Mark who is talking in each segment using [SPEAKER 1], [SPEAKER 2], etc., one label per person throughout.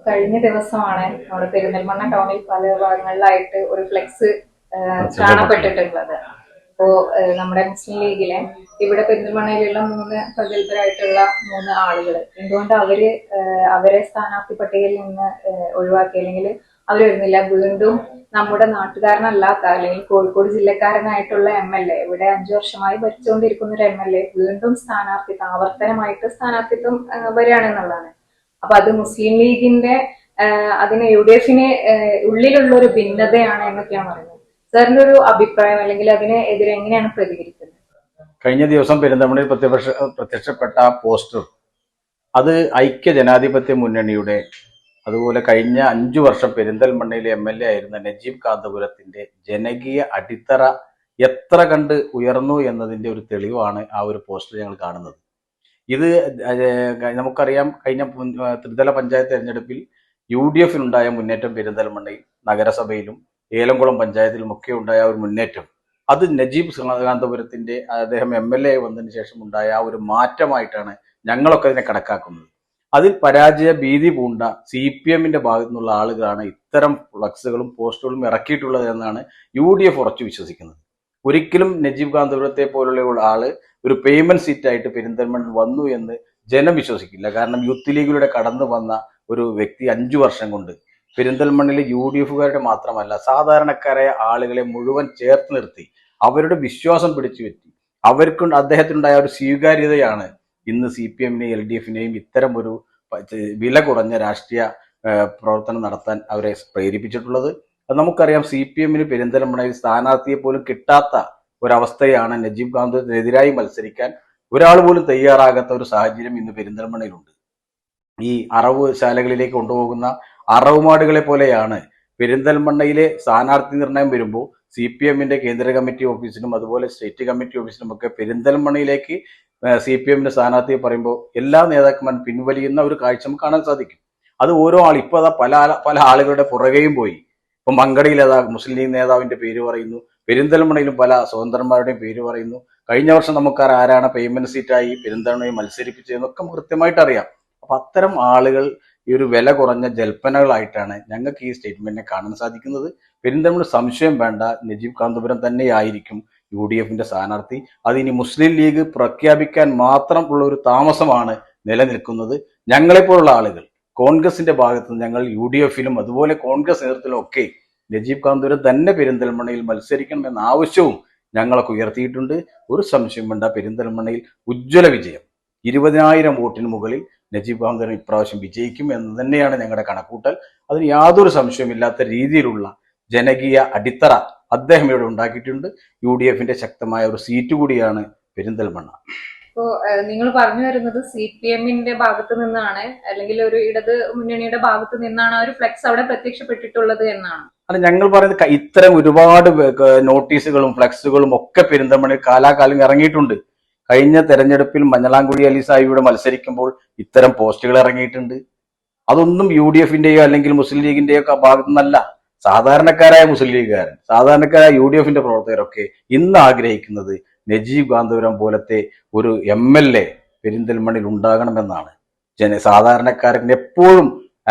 [SPEAKER 1] കഴിഞ്ഞ ദിവസമാണ് നമ്മുടെ പെരിന്തൽമണ്ണ ടൗണിൽ പല ഭാഗങ്ങളിലായിട്ട് ഒരു ഫ്ലെക്സ് കാണപ്പെട്ടിട്ടുള്ളത്. അപ്പോ നമ്മുടെ മുസ്ലിം ലീഗിലെ ഇവിടെ പെരിന്തൽമണ്ണയിലുള്ള മൂന്ന് പ്രഗത്ഭരായിട്ടുള്ള മൂന്ന് ആളുകൾ എന്തുകൊണ്ട് അവരെ സ്ഥാനാർത്ഥി പട്ടികയിൽ നിന്ന് ഒഴിവാക്കി, അല്ലെങ്കിൽ അവർ വരുന്നില്ല, വീണ്ടും നമ്മുടെ നാട്ടുകാരനല്ലാത്ത അല്ലെങ്കിൽ കോഴിക്കോട് ജില്ലക്കാരനായിട്ടുള്ള MLA, ഇവിടെ 5 വർഷമായി ഭരിച്ചുകൊണ്ടിരിക്കുന്ന ഒരു MLA വീണ്ടും ആവർത്തനമായിട്ട് സ്ഥാനാർത്ഥിത്വം വരികയാണെന്നുള്ളതാണ്. അപ്പൊ അത് മുസ്ലിം ലീഗിന്റെ അതിന് UDFന് ഉള്ളിലുള്ള ഒരു ഭിന്നതയാണ് എന്നൊക്കെയാണ് പറയുന്നത്. സാറിന്റെ ഒരു അഭിപ്രായം, അല്ലെങ്കിൽ അതിന് എതിരെ എങ്ങനെയാണ് പ്രതികരിക്കുന്നത്?
[SPEAKER 2] കഴിഞ്ഞ ദിവസം പെരിന്തൽമണ്ണയിൽ പ്രത്യക്ഷപ്പെട്ട പോസ്റ്റർ അത് ഐക്യ ജനാധിപത്യ മുന്നണിയുടെ, അതുപോലെ കഴിഞ്ഞ 5 വർഷം പെരിന്തൽമണ്ണയിലെ MLA ആയിരുന്ന നജീബ് കാന്തപുരത്തിന്റെ ജനകീയ അടിത്തറ എത്ര കണ്ട് ഉയർന്നു എന്നതിന്റെ ഒരു തെളിവാണ് ആ ഒരു പോസ്റ്റർ ഞങ്ങൾ കാണുന്നത്. ഇത് നമുക്കറിയാം, കഴിഞ്ഞ ത്രിതല പഞ്ചായത്ത് തെരഞ്ഞെടുപ്പിൽ UDFനുണ്ടായ മുന്നേറ്റം പെരിന്തൽമണ്ണയിൽ നഗരസഭയിലും ഏലംകുളം പഞ്ചായത്തിലും ഒക്കെ ഉണ്ടായ ഒരു മുന്നേറ്റം, അത് നജീബ് കാന്തപുരത്തിന്റെ അദ്ദേഹം MLA വന്നതിന് ശേഷം ഉണ്ടായ ആ ഒരു മാറ്റമായിട്ടാണ് ഞങ്ങളൊക്കെ അതിനെ കണക്കാക്കുന്നത്. അതിൽ പരാജയ ഭീതി പൂണ്ട CPMന്റെ ഭാഗത്തു നിന്നുള്ള ആളുകളാണ് ഇത്തരം ഫ്ലക്സുകളും പോസ്റ്ററുകളും ഇറക്കിയിട്ടുള്ളത് എന്നാണ് UDF ഉറച്ചു വിശ്വസിക്കുന്നത്. ഒരിക്കലും നജീബ് കാന്തപുരത്തെ പോലുള്ള ആള് ഒരു പേയ്മെന്റ് സീറ്റായിട്ട് പെരിന്തൽമണ്ണ വന്നു എന്ന് ജനം വിശ്വസിക്കില്ല. കാരണം യൂത്ത് ലീഗിലൂടെ കടന്നു വന്ന ഒരു വ്യക്തി 5 വർഷം കൊണ്ട് പെരിന്തൽമണ്ണിലെ UDFകാരുടെ മാത്രമല്ല സാധാരണക്കാരായ ആളുകളെ മുഴുവൻ ചേർത്ത് നിർത്തി അവരുടെ വിശ്വാസം പിടിച്ചു പറ്റി അദ്ദേഹത്തിനുണ്ടായ ഒരു സ്വീകാര്യതയാണ് ഇന്ന് CPMനെയും LDFനെയും ഇത്തരം ഒരു വില കുറഞ്ഞ രാഷ്ട്രീയ പ്രവർത്തനം നടത്താൻ അവരെ പ്രേരിപ്പിച്ചിട്ടുള്ളത്. അത് നമുക്കറിയാം, CPMന് പെരിന്തൽമണ്ണയിൽ സ്ഥാനാർത്ഥിയെ പോലും കിട്ടാത്ത ഒരവസ്ഥയാണ്. നജീബ് കാന്തപുരത്തിനെതിരായി മത്സരിക്കാൻ ഒരാൾ പോലും തയ്യാറാകാത്ത ഒരു സാഹചര്യം ഇന്ന് പെരിന്തൽമണ്ണയിലുണ്ട്. ഈ അറവ് ശാലകളിലേക്ക് കൊണ്ടുപോകുന്ന അറവുമാടുകളെ പോലെയാണ് പെരിന്തൽമണ്ണയിലെ സ്ഥാനാർത്ഥി നിർണയം വരുമ്പോൾ CPMന്റെ കേന്ദ്ര കമ്മിറ്റി ഓഫീസിനും അതുപോലെ സ്റ്റേറ്റ് കമ്മിറ്റി ഓഫീസിനും ഒക്കെ പെരിന്തൽമണ്ണയിലേക്ക് CPMന്റെ സ്ഥാനാർത്ഥിയെ പറയുമ്പോൾ എല്ലാ നേതാക്കന്മാരും പിൻവലിയുന്ന ഒരു കാഴ്ച നമുക്ക് കാണാൻ സാധിക്കും. അത് ഓരോ ആൾ ഇപ്പൊ അതാ പല ആളുകളുടെ പുറകെയും പോയി. ഇപ്പൊ മങ്കടയിൽ മുസ്ലിം ലീഗ് നേതാവിന്റെ പേര് പറയുന്നു, പെരിന്തൽമണ്ണയിലും പല സ്വതന്ത്രന്മാരുടെയും പേര് പറയുന്നു. കഴിഞ്ഞ വർഷം ആരാണ് പേയ്മെന്റ് സീറ്റായി പെരിന്തൽമണ്ണയിൽ മത്സരിപ്പിച്ചതെന്നൊക്കെ കൃത്യമായിട്ട് അറിയാം. അപ്പൊ അത്തരം ആളുകൾ ഈ ഒരു വില കുറഞ്ഞ ജൽപ്പനകളായിട്ടാണ് ഞങ്ങൾക്ക് ഈ സ്റ്റേറ്റ്മെന്റിനെ കാണാൻ സാധിക്കുന്നത്. പെരിന്തൽമണ്ണ സംശയം വേണ്ട, നജീബ് കാന്തപുരം തന്നെയായിരിക്കും UDFന്റെ സ്ഥാനാർത്ഥി. അതിനി മുസ്ലിം ലീഗ് പ്രഖ്യാപിക്കാൻ മാത്രം ഉള്ള ഒരു താമസമാണ് നിലനിൽക്കുന്നത്. ഞങ്ങളെപ്പോലുള്ള ആളുകൾ കോൺഗ്രസിന്റെ ഭാഗത്ത് ഞങ്ങൾ UDFലും അതുപോലെ കോൺഗ്രസ് നേതൃത്വത്തിലും ഒക്കെ നജീബ് കാന്തപുരം തന്നെ പെരിന്തൽമണ്ണയിൽ മത്സരിക്കണം എന്ന ആവശ്യവും ഞങ്ങളൊക്കെ ഉയർത്തിയിട്ടുണ്ട്. ഒരു സംശയം വേണ്ട, പെരിന്തൽമണ്ണയിൽ ഉജ്ജ്വല വിജയം, 20,000 വോട്ടിന് മുകളിൽ നജീബ് കാന്തപുരം ഇപ്രാവശ്യം വിജയിക്കും എന്ന് തന്നെയാണ് ഞങ്ങളുടെ കണക്കൂട്ടൽ. അതിന് യാതൊരു സംശയമില്ലാത്ത രീതിയിലുള്ള ജനകീയ അടിത്തറ അദ്ദേഹം ഇവിടെ ഉണ്ടാക്കിയിട്ടുണ്ട്. UDFന്റെ ശക്തമായ ഒരു സീറ്റ് കൂടിയാണ് പെരിന്തൽമണ്ണ.
[SPEAKER 1] ഇപ്പോ നിങ്ങൾ പറഞ്ഞു വരുന്നത് CPMന്റെ ഭാഗത്ത് നിന്നാണ്, അല്ലെങ്കിൽ ഒരു ഇടത് മുന്നണിയുടെ ഭാഗത്ത് നിന്നാണ് ഒരു ഫ്ലെക്സ് അവിടെ പ്രത്യക്ഷപ്പെട്ടിട്ടുള്ളത് എന്നാണ്?
[SPEAKER 2] അല്ല, ഞങ്ങൾ പറയുന്നത് ഇത്തരം ഒരുപാട് നോട്ടീസുകളും ഫ്ലെക്സുകളും ഒക്കെ പെരിന്തൽമണ്ണയിൽ കാലാകാലം ഇറങ്ങിയിട്ടുണ്ട്. കഴിഞ്ഞ തെരഞ്ഞെടുപ്പിൽ മഞ്ഞളാംകുഴി അലി സാഹിബിയുടെ മത്സരിക്കുമ്പോൾ ഇത്തരം പോസ്റ്റുകൾ ഇറങ്ങിയിട്ടുണ്ട്. അതൊന്നും UDFന്റെയോ അല്ലെങ്കിൽ മുസ്ലിം ലീഗിന്റെയോ ഒക്കെ ഭാഗത്തു നിന്നല്ല. സാധാരണക്കാരായ മുസ്ലിം ലീഗുകാരൻ, സാധാരണക്കാരായ UDFന്റെ പ്രവർത്തകരൊക്കെ ഇന്ന് ആഗ്രഹിക്കുന്നത് നജീബ് കാന്തപുരം പോലത്തെ ഒരു MLA പെരിന്തൽമണ്ണയിൽ ഉണ്ടാകണമെന്നാണ്. സാധാരണക്കാരന് എപ്പോഴും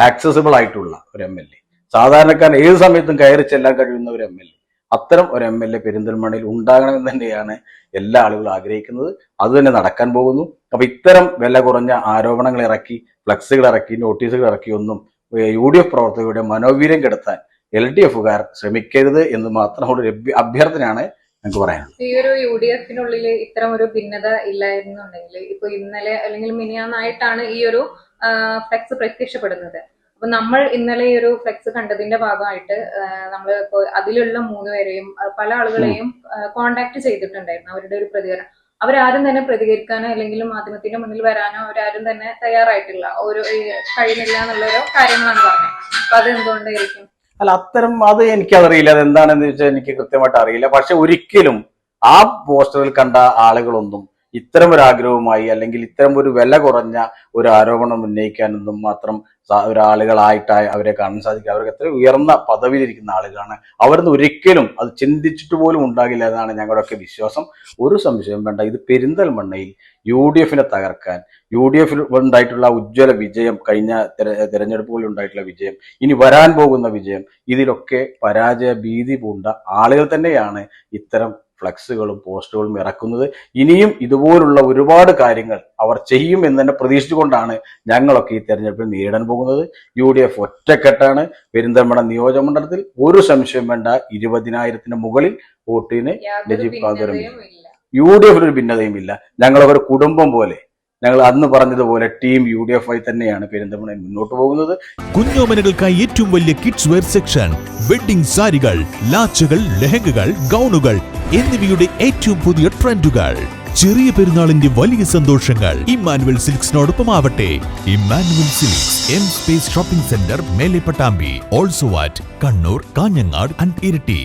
[SPEAKER 2] ആക്സസിബിൾ ആയിട്ടുള്ള ഒരു MLA, സാധാരണക്കാരൻ ഏത് സമയത്തും കയറി ചെല്ലാൻ കഴിയുന്ന ഒരു MLA, അത്തരം ഒരു MLA പെരിന്തൽമണ്ണയിൽ ഉണ്ടാകണമെന്ന് തന്നെയാണ് എല്ലാ ആളുകളും ആഗ്രഹിക്കുന്നത്. അത് തന്നെ നടക്കാൻ പോകുന്നു. അപ്പൊ ഇത്തരം വില കുറഞ്ഞ ആരോപണങ്ങൾ ഇറക്കി, ഫ്ലക്സുകൾ ഇറക്കി, നോട്ടീസുകൾ ഇറക്കി ഒന്നും UDF പ്രവർത്തകരുടെ മനോവീര്യം കെടുത്താൻ LDFകാർ ശ്രമിക്കരുത് എന്ന് മാത്രമുള്ള ഒരു അഭ്യർത്ഥനയാണ് ഞങ്ങൾക്ക് പറയാനുള്ളത്.
[SPEAKER 1] ഈ ഒരു UDFനുള്ളിൽ ഇത്തരം ഒരു ഭിന്നത ഇല്ലായിരുന്നുണ്ടെങ്കിൽ ഇപ്പൊ ഇന്നലെ അല്ലെങ്കിൽ മിനിയാന്നായിട്ടാണ് ഈ ഒരു ഫ്ലെക്സ് പ്രത്യക്ഷപ്പെടുന്നത്. അപ്പൊ നമ്മൾ ഇന്നലെ ഈ ഒരു ഫ്ലെക്സ് കണ്ടതിന്റെ ഭാഗമായിട്ട് നമ്മൾ അതിലുള്ള 3 പേരെയും പല ആളുകളെയും കോണ്ടാക്ട് ചെയ്തിട്ടുണ്ടായിരുന്നു. അവരുടെ ഒരു പ്രതികരണം, അവരാരും തന്നെ പ്രതികരിക്കാനോ അല്ലെങ്കിൽ മാധ്യമത്തിന്റെ മുന്നിൽ വരാനോ അവരാരും തന്നെ തയ്യാറായിട്ടില്ല, ഒരു കഴിയുന്നില്ല എന്നുള്ളൊരു കാര്യങ്ങളാണ് പറഞ്ഞത്. അപ്പൊ അത് എന്തുകൊണ്ടായിരിക്കും?
[SPEAKER 2] അല്ല, അത് എനിക്കതറിയില്ല, അതെന്താണെന്ന് വെച്ചാൽ എനിക്ക് കൃത്യമായിട്ട് അറിയില്ല. പക്ഷെ ഒരിക്കലും ആ പോസ്റ്ററിൽ കണ്ട ആളുകളൊന്നും ഇത്തരം ഒരു ആഗ്രഹവുമായി അല്ലെങ്കിൽ ഇത്തരം ഒരു വില കുറഞ്ഞ ഒരു ആരോപണം ഉന്നയിക്കാനൊന്നും മാത്രം ഒരാളുകളായിട്ട് അവരെ കാണാൻ സാധിക്കുക. അവർക്ക് എത്ര ഉയർന്ന പദവിയിലിരിക്കുന്ന ആളുകളാണ്. അവരൊന്നും ഒരിക്കലും അത് ചിന്തിച്ചിട്ട് പോലും ഉണ്ടാകില്ല എന്നാണ് ഞങ്ങളുടെയൊക്കെ വിശ്വാസം. ഒരു സംശയം വേണ്ട. ഇത് പെരിന്തൽമണ്ണയിൽ UDF തകർക്കാൻ, UDF ഉണ്ടായിട്ടുള്ള ഉജ്ജ്വല വിജയം, കഴിഞ്ഞ തെരഞ്ഞെടുപ്പുകളിൽ ഉണ്ടായിട്ടുള്ള വിജയം, ഇനി വരാൻ പോകുന്ന വിജയം, ഇതിലൊക്കെ പരാജയ ഭീതി പൂണ്ട ആളുകൾ തന്നെയാണ് ഇത്തരം ഫ്ലക്സുകളും പോസ്റ്റുകളും ഇറക്കുന്നത്. ഇനിയും ഇതുപോലുള്ള ഒരുപാട് കാര്യങ്ങൾ അവർ ചെയ്യും എന്ന് തന്നെ പ്രതീക്ഷിച്ചുകൊണ്ടാണ് ഞങ്ങളൊക്കെ ഈ തെരഞ്ഞെടുപ്പിൽ നേരിടാൻ പോകുന്നത്. UDF ഒറ്റക്കെട്ടാണ്. പെരിന്തൽമണ്ണ നിയോജകമണ്ഡലത്തിൽ ഒരു സംശയം വേണ്ട. 20,000-ന് മുകളിൽ വോട്ടിന് നജീബ് കാന്തപുരം. UDF ഒരു ഭിന്നതയുമില്ല. ഞങ്ങളൊക്കെ ഒരു കുടുംബം പോലെ, ഞങ്ങൾ അന്ന് പറഞ്ഞതുപോലെ ടീം UDF ആയി തന്നെയാണ് പെരിന്തൽമണ്ണയിൽ മുന്നോട്ട് പോകുന്നത്.
[SPEAKER 3] കുഞ്ഞോമനകൾക്കായി ഏറ്റവും വലിയ കിഡ്സ് വെയർ സെക്ഷൻ, വെഡ്ഡിംഗ് സാരികൾ, ലാച്ചകൾ, ലെഹങ്കകൾ, ഗൗണുകൾ എന്നിവയുടെ ഏറ്റവും പുതിയ ട്രെൻഡുകൾ. ചെറിയ പെരുന്നാളിന്റെ വലിയ സന്തോഷങ്ങൾ ഇമ്മാനുവൽ സിൽക്സിനോടൊപ്പം ആവട്ടെ. Emmanuel Silks, M Space shopping centre, മേലെ Pattambi, also at Kannur, Kanhangad and Iritty.